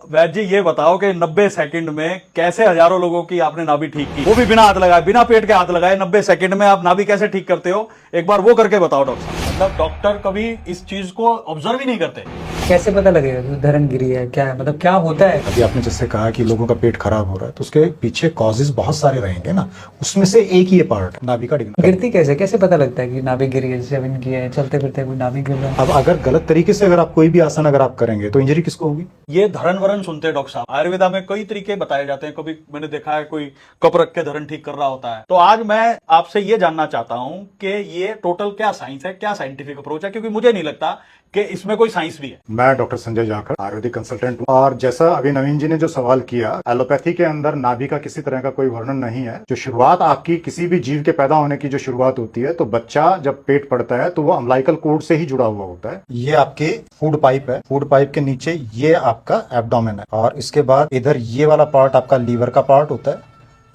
वैद जी ये बताओ कि 90 सेकंड में कैसे हजारों लोगों की आपने नाभि ठीक की, वो भी बिना हाथ लगाए, बिना पेट के हाथ लगाए 90 सेकंड में आप नाभि कैसे ठीक करते हो? एक बार वो करके बताओ डॉक्टर साहब। मतलब डॉक्टर कभी इस चीज को ऑब्जर्व ही नहीं करते। कैसे पता लगेगा कि धरण गिरी है? क्या है, मतलब क्या होता है? अभी आपने जैसे कहा कि लोगों का पेट खराब हो रहा है, तो उसके पीछे कॉजेज बहुत सारे रहेंगे ना, उसमें से एक ही पार्ट नाभि का डिगना। गिरती कैसे कैसे पता लगता है कि नाभि गिरी है? जैसे अब इनकी है, चलते फिरते कोई नाभि गिर रहा है। अब अगर गलत तरीके से अगर आप कोई भी आसन अगर आप करेंगे तो इंजरी किसको होगी? ये धरण वरण सुनते हैं डॉक्टर साहब, आयुर्वेदा में कई तरीके बताए जाते हैं। कभी मैंने देखा है कोई कप रख के धरण ठीक कर रहा होता है। तो आज मैं आपसे ये जानना चाहता हूं कि ये टोटल क्या साइंस है, क्या साइंटिफिक अप्रोच है, क्योंकि मुझे नहीं लगता कि इसमें कोई साइंस भी है। मैं डॉक्टर संजय जाखड़, आयुर्वेदिक कंसल्टेंट हूँ। और जैसा अभी नवीन जी ने जो सवाल किया, एलोपैथी के अंदर नाभि का किसी तरह का कोई वर्णन नहीं है। जो शुरुआत आपकी किसी भी जीव के पैदा होने की जो शुरुआत होती है, तो बच्चा जब पेट पड़ता है तो वो अम्लाइकल कोड से ही जुड़ा हुआ होता है। ये आपके फूड पाइप है, फूड पाइप के नीचे ये आपका एब्डोमेन है, और इसके बाद इधर ये वाला पार्ट आपका लीवर का पार्ट होता है,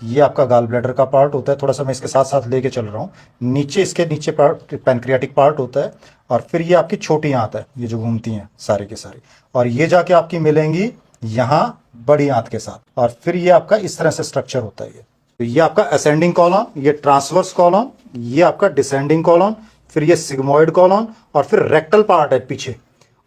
ये आपका गाल ब्लैडर का पार्ट होता है। थोड़ा सा मैं इसके साथ साथ लेके चल रहा हूँ। नीचे इसके नीचे पार्ट पैनक्रियाटिक पार्ट होता है, और फिर ये आपकी छोटी आंत है, ये जो घूमती हैं सारी की सारी, और ये जाके आपकी मिलेंगी यहाँ बड़ी आंत के साथ। और फिर ये आपका इस तरह से स्ट्रक्चर होता है। तो ये आपका असेंडिंग कॉलम, ये ट्रांसवर्स कॉलम, ये आपका डिसेंडिंग कॉलम, फिर ये सिग्मोइड कॉलम, और फिर रेक्टल पार्ट है पीछे।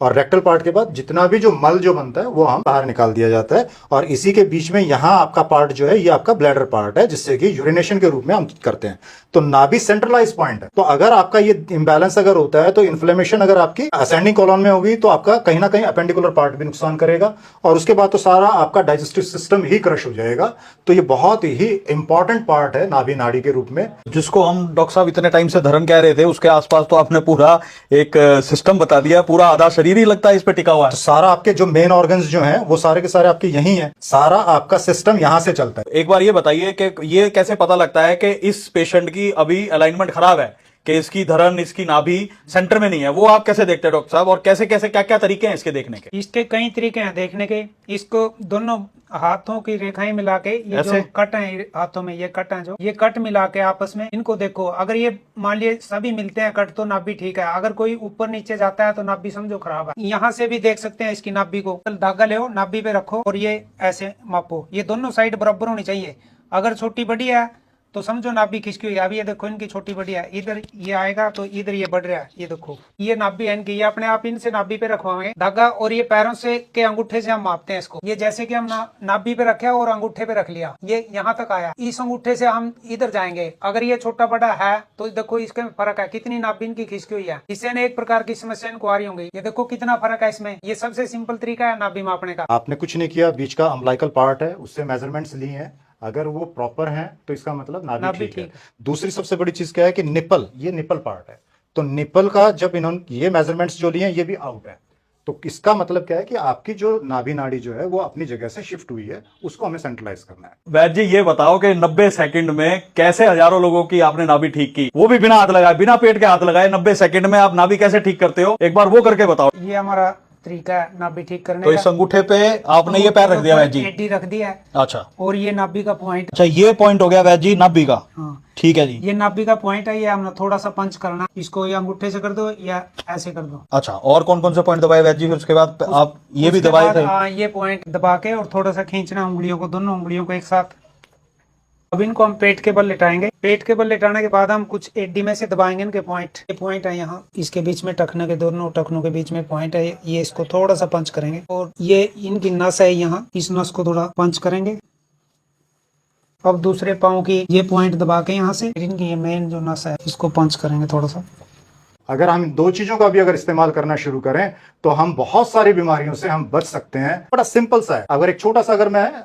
और रेक्टल पार्ट के बाद जितना भी जो मल जो बनता है वो हम बाहर निकाल दिया जाता है। और इसी के बीच में यहाँ आपका पार्ट जो है ये आपका ब्लैडर पार्ट है, जिससे कि यूरिनेशन के रूप में हम करते हैं। तो नाभि सेंट्रलाइज पॉइंट है। तो अगर आपका ये इंबैलेंस अगर होता है, तो इन्फ्लेमेशन अगर आपकी असेंडिंग कॉलम में होगी, तो आपका कहीं ना कहीं अपेंडिकुलर पार्ट भी नुकसान करेगा, और उसके बाद तो सारा आपका डाइजेस्टिव सिस्टम ही क्रश हो जाएगा। तो ये बहुत ही इंपॉर्टेंट पार्ट है नाभि नाड़ी के रूप में। जिसको हम डॉक्टर साहब इतने टाइम से धरण कह रहे थे, उसके आसपास तो आपने पूरा एक सिस्टम बता दिया। पूरा आधा शरीर ही लगता है इस पे टिका हुआ है। तो सारा आपके जो मेन ऑर्गन्स जो हैं वो सारे के सारे आपके यही हैं। सारा आपका सिस्टम यहाँ से चलता है। एक बार ये बताइए कि ये कैसे पता लगता है कि इस पेशेंट की अभी अलाइनमेंट खराब है, कि इसकी धरण, इसकी नाभि सेंटर में नहीं है? वो आप कैसे देखते हैं डॉक्टर साहब, और कैसे कैसे क्या क्या तरीके हैं इसके देखने के? इसके कई तरीके हैं देखने के। इसको दोनों हाथों की रेखाएं मिला के, ये ऐसे? जो कट है हाथों में, ये कट है, जो ये कट मिला के आपस में इनको देखो। अगर ये मान लिए सभी मिलते हैं कट, तो नाभि ठीक है। अगर कोई ऊपर नीचे जाता है तो नाभि समझो खराब है। यहाँ से भी देख सकते हैं इसकी नाभि को। धागा ले नाभि पे रखो और ये ऐसे मापो। ये दोनों साइड बराबर होनी चाहिए। अगर छोटी बड़ी है तो समझो नाभि खिसकी हुई है। अभी ये देखो इनकी छोटी बड़ी है, इधर ये आएगा तो इधर ये बढ़ रहा है। ये देखो ये नाभि है इनकी। ये अपने आप इनसे नाभि पे रखवाएंगे धागा, और ये पैरों से के अंगूठे से हम मापते हैं इसको। ये जैसे कि हम नाभि पे रखे और अंगूठे पे रख लिया, ये यहाँ तक आया। इस अंगूठे से हम इधर जाएंगे। अगर ये छोटा बड़ा है तो देखो इसके में फर्क है, कितनी नाभि इनकी खिसकी हुई है। इससे न एक प्रकार की समस्या इनको आ रही होंगी। ये देखो कितना फर्क है इसमें। ये सबसे सिंपल तरीका है नाभि मापने का। आपने कुछ नहीं किया, बीच का अम्लाइकल पार्ट है उससे मेजरमेंट्स लिए हैं। अगर वो प्रॉपर है तो इसका मतलब नाभि ठीक है। दूसरी सबसे बड़ी चीज क्या है कि निपल, ये निपल पार्ट है। तो निपल का जब इन्होंने ये मेजरमेंट्स जो लिए हैं ये भी आउट है, तो इसका मतलब क्या है कि आपकी जो नाभि नाड़ी जो है वो अपनी जगह से शिफ्ट हुई है, उसको हमें सेंट्रलाइज करना है। वैद जी ये बताओ कि 90 सेकंड में कैसे हजारों लोगों की आपने नाभि ठीक की, वो भी बिना हाथ लगाए, बिना पेट के हाथ लगाए 90 सेकंड में आप नाभि कैसे ठीक करते हो? एक बार वो करके बताओ। ये हमारा तरीका है नाभि ठीक करने तो का। इस अंगूठे पे आपने ये पैर रख दिया वैद जी? एडी रख दिया है। अच्छा और ये नाभि का पॉइंट। अच्छा, ये पॉइंट हो गया वैद जी नाभि का। हाँ, ठीक है जी। ये नाभि का पॉइंट है। ये हमने थोड़ा सा पंच करना, इसको या अंगूठे से कर दो या ऐसे कर दो। अच्छा, और कौन कौन से पॉइंट दबाए वैद जी? फिर उसके बाद आप ये भी उसके दबाए बाद, थे? हाँ, ये पॉइंट दबा के और थोड़ा सा खींचना उंगलियों को, दोनों उंगलियों को एक साथ। अब इनको हम पेट के बल लेटाएंगे। पेट के बल लेटाने के बाद हम कुछ एडी में से दबाएंगे इनके पॉइंट। ये पॉइंट है यहाँ, इसके बीच में टखने के, दोनों टखनों के बीच में पॉइंट है। ये इसको थोड़ा सा पंच करेंगे, और ये इनकी नस है यहाँ, इस नस को थोड़ा पंच करेंगे। अब दूसरे पाँव की ये पॉइंट दबा के यहाँ से इनकी ये मेन जो नस है इसको पंच करेंगे थोड़ा सा। अगर हम इन दो चीजों का भी अगर इस्तेमाल करना शुरू करें तो हम बहुत सारी बीमारियों से हम बच सकते हैं। बड़ा सिंपल सा है। अगर एक छोटा सा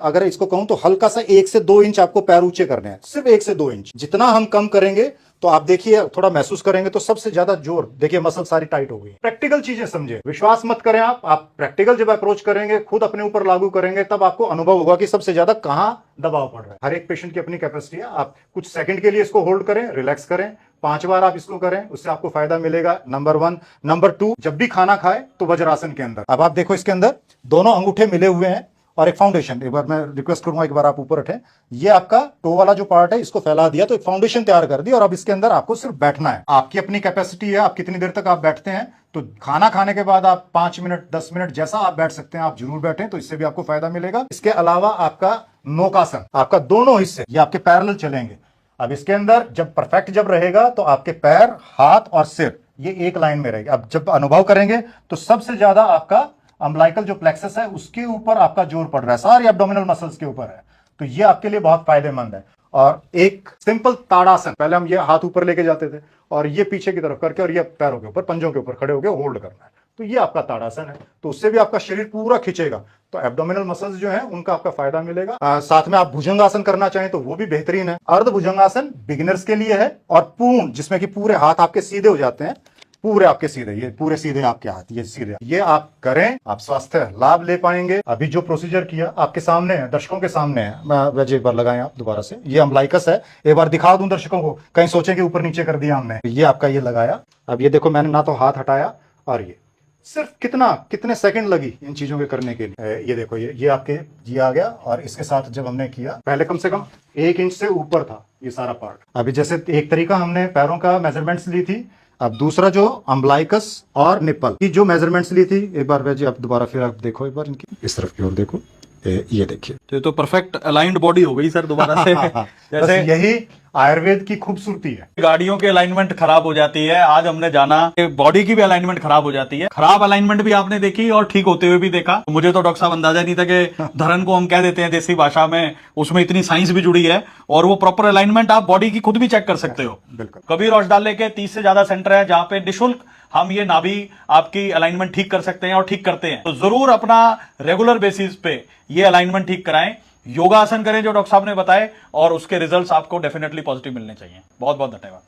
अगर इसको कहूं तो हल्का सा 1 से 2 इंच आपको पैर ऊंचे करने हैं, सिर्फ 1 से 2 इंच। जितना हम कम करेंगे तो आप देखिए, थोड़ा महसूस करेंगे तो सबसे ज्यादा जोर देखिए, मसल सारी टाइट हो गई। प्रैक्टिकल चीजें समझे, विश्वास मत करें। आप प्रैक्टिकल जब अप्रोच करेंगे, खुद अपने ऊपर लागू करेंगे, तब आपको अनुभव होगा कि सबसे ज्यादा कहां दबाव पड़ रहा है। हर एक पेशेंट की अपनी कैपेसिटी है। आप कुछ सेकंड के लिए इसको होल्ड करें, रिलैक्स करें, 5 बार आप इसको करें, उससे आपको फायदा मिलेगा। नंबर 1। नंबर 2, जब भी खाना खाए तो वज्रासन के अंदर। अब आप देखो इसके अंदर दोनों अंगूठे मिले हुए हैं, और एक फाउंडेशन। एक बार मैं रिक्वेस्ट करूंगा, एक बार आप ऊपर उठें। ये आपका टो वाला जो पार्ट है इसको फैला दिया, तो एक फाउंडेशन तैयार कर दी, और अब इसके अंदर आपको सिर्फ बैठना है। आपकी अपनी कैपेसिटी है, आप कितनी देर तक आप बैठते हैं। तो खाना खाने के बाद आप 5 मिनट 10 मिनट जैसा आप बैठ सकते हैं, आप जरूर बैठें, तो इससे भी आपको फायदा मिलेगा। इसके अलावा आपका नौकासन, आपका दोनों हिस्से ये आपके पैरेलल चलेंगे। अब इसके अंदर जब परफेक्ट जब रहेगा तो आपके पैर, हाथ और सिर ये एक लाइन में रहेगा। अब जब अनुभव करेंगे तो सबसे ज्यादा आपका अम्बलाइकल जो प्लेक्सस है उसके ऊपर आपका जोर पड़ रहा है, सारी एब्डोमिनल मसल्स के ऊपर है, तो ये आपके लिए बहुत फायदेमंद है। और एक सिंपल ताड़ासन, पहले हम ये हाथ ऊपर लेके जाते थे और ये पीछे की तरफ करके और ये पैरों के ऊपर, पंजों के ऊपर खड़े होकर होल्ड करना है, तो ये आपका ताड़ासन है। तो उससे भी आपका शरीर पूरा खींचेगा, तो एब्डोमिनल मसल्स जो है उनका आपका फायदा मिलेगा। साथ में आप भुजंगासन करना चाहें तो वो भी बेहतरीन है। अर्ध भुजंगासन बिगिनर्स के लिए है, और पूर्ण जिसमें कि पूरे हाथ आपके सीधे हो जाते हैं, पूरे आपके सीधे, ये पूरे सीधे आपके हाथ, ये सीधे, ये आप करें, आप स्वास्थ्य लाभ ले पाएंगे। अभी जो प्रोसीजर किया आपके सामने है, दर्शकों के सामने है। मैं वैसे एक बार लगाएं आप दोबारा से, ये अम्बलाइकस है, एक बार दिखा दूं दर्शकों को, कहीं सोचें कि ऊपर नीचे कर दिया हमने। ये आपका ये लगाया, अब ये देखो मैंने ना तो हाथ हटाया, और ये सिर्फ कितने सेकंड लगी इन चीजों के करने के लिए। ये देखो ये आपके ये आ गया, और इसके साथ जब हमने किया, पहले कम से कम 1 इंच से ऊपर था ये सारा पार्ट। अभी जैसे एक तरीका हमने पैरों का मेजरमेंट्स ली थी, अब दूसरा जो अम्बलाइकस और निप्पल की जो मेजरमेंट्स ली थी, एक बार वैसे आप दोबारा फिर आप देखो, एक बार इनकी इस तरफ की ओर देखो, ये देखिए, तो परफेक्ट अलाइंड बॉडी हो गई सर दोबारा से। जैसे यही आयुर्वेद की खूबसूरती है। गाड़ियों की अलाइनमेंट खराब हो जाती है, आज हमने जाना कि बॉडी की भी अलाइनमेंट खराब हो जाती है। खराब अलाइनमेंट भी आपने देखी और ठीक होते हुए भी देखा। मुझे तो डॉक्टर साहब अंदाजा नहीं था कि धरन को हम कह देते हैं देसी भाषा में, उसमें इतनी साइंस भी जुड़ी है, और वो प्रॉपर अलाइनमेंट आप बॉडी की खुद भी चेक कर सकते हो। बिल्कुल। कबीर औषधालय के 30 से ज्यादा सेंटर है जहां पे निःशुल्क हम ये नाभि आपकी अलाइनमेंट ठीक कर सकते हैं और ठीक करते हैं। तो जरूर अपना रेगुलर बेसिस पे ये अलाइनमेंट ठीक कराएं, योगासन करें जो डॉक्टर साहब ने बताए, और उसके रिजल्ट्स आपको डेफिनेटली पॉजिटिव मिलने चाहिए। बहुत बहुत धन्यवाद।